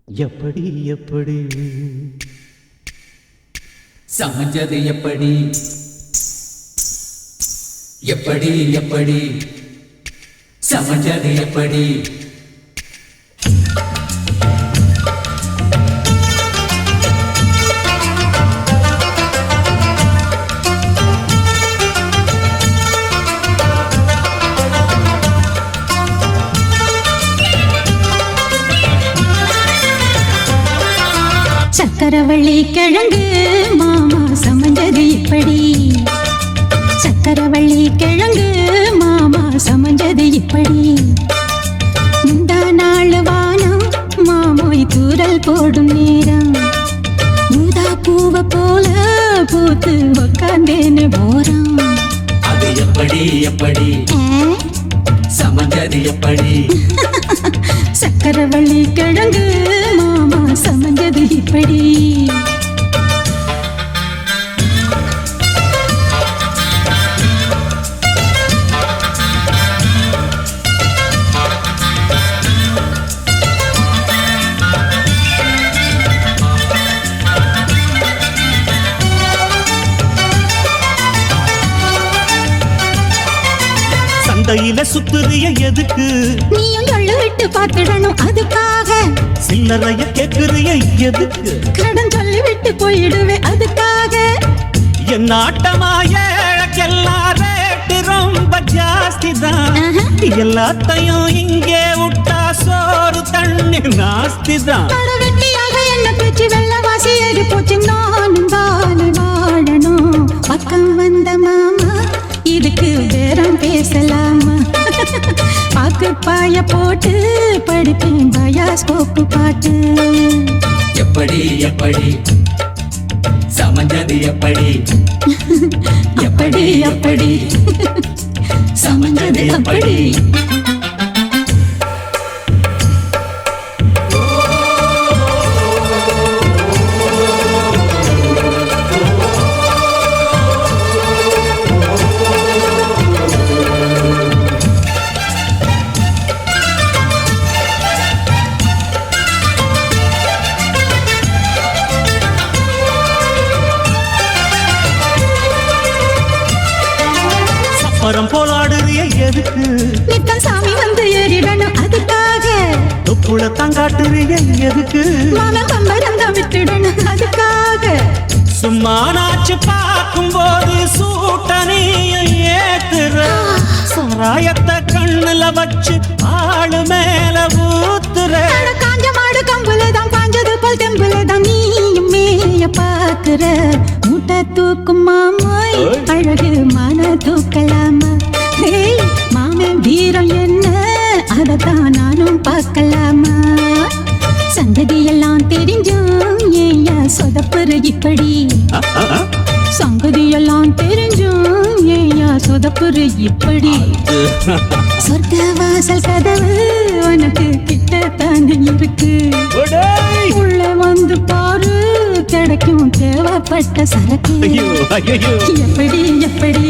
எப்படி எப்படி சமைஞ்சது எப்படி எப்படி எப்படி சமைஞ்சது எப்படி சக்கரவள்ளி கிழங்கு மாமா சமைஞ்சது இப்படி சக்கரவள்ளி கிழங்கு மாமா சமைஞ்சது இப்படி முந்தா நாள் வானம் மாமோய் தூரல் போடும் நேரம் மூதா பூவ போல பூத்து உக்காந்தேன்னு போறான் அது எப்படி எப்படி சமைஞ்சது எப்படி சக்கரவள்ளி கிழங்கு மாமா சமைஞ்சது இப்படி சந்தையில சுத்துறிய எதுக்கு நீயும் எள்ளு விட்டு பார்த்துடணும் அதுக்காக சில்லறைய கேக்குறிய எதுக்கு கடன் சொல்லி விட்டு போயிடுவேன் அதுக்காக என் ஆட்டமாய ஏழக்கெல்லாம் ரேட்டு ரொம்ப ஜாஸ்தி தான் எல்லாத்தையும் இங்கே விட்டா சோறு தண்ணி நாஸ்தி தான் வெட்டியாக என்ன பேச்சு வெள்ளவாசி ஏறி போச்சு நானும் தானே வாழணும் பக்கம் வந்த மாமா இதுக்கு பேரம் பேசலாமா பாக்கு பாய போட்டு படிப்பேன் பயாஸ்கோப்பு பாட்டு எப்படி எப்படி சமைஞ்சது எப்படி எப்படி எப்படி சமைஞ்சது எப்படி பரம் போலாடுறிய எதுக்கு நித்தம் சாமி வந்து ஏறிடணும் அதுக்காக தொப்புள தங்காட்டுறிய எதுக்கு மனம் பம்பரம் தான் விட்டுடணும் அதுக்காக சும்மா நாச்சு பார்க்கும் போது சூட்டனையும் ஏத்துற சாராயத்தை கண்ணுல வச்சு ஆளு மேல ஊத்துற காஞ்ச மாடு கம்புலதான் பாஞ்சது போல் தெம்புலதான் நீயும் மேய பாக்குற முட்டை தூக்கும் மாமாய் அழகு மன தூக்கலாமா மாமன் வீரம் என்ன அதத்தான் நானும் பார்க்கலாமா சங்கதி எல்லாம் தெரிஞ்சும் ஏயா சொதப்புற இப்படி சங்கதி எல்லாம் தெரிஞ்சும் ஏயா சொதப்புற இப்படி சொர்க்க வாசல் கதவு உனக்கு கிட்டத்தானே இருக்கு உள்ள வந்து பாரு கிடைக்கும் தேவைப்பட்ட சரக்கு எப்படி எப்படி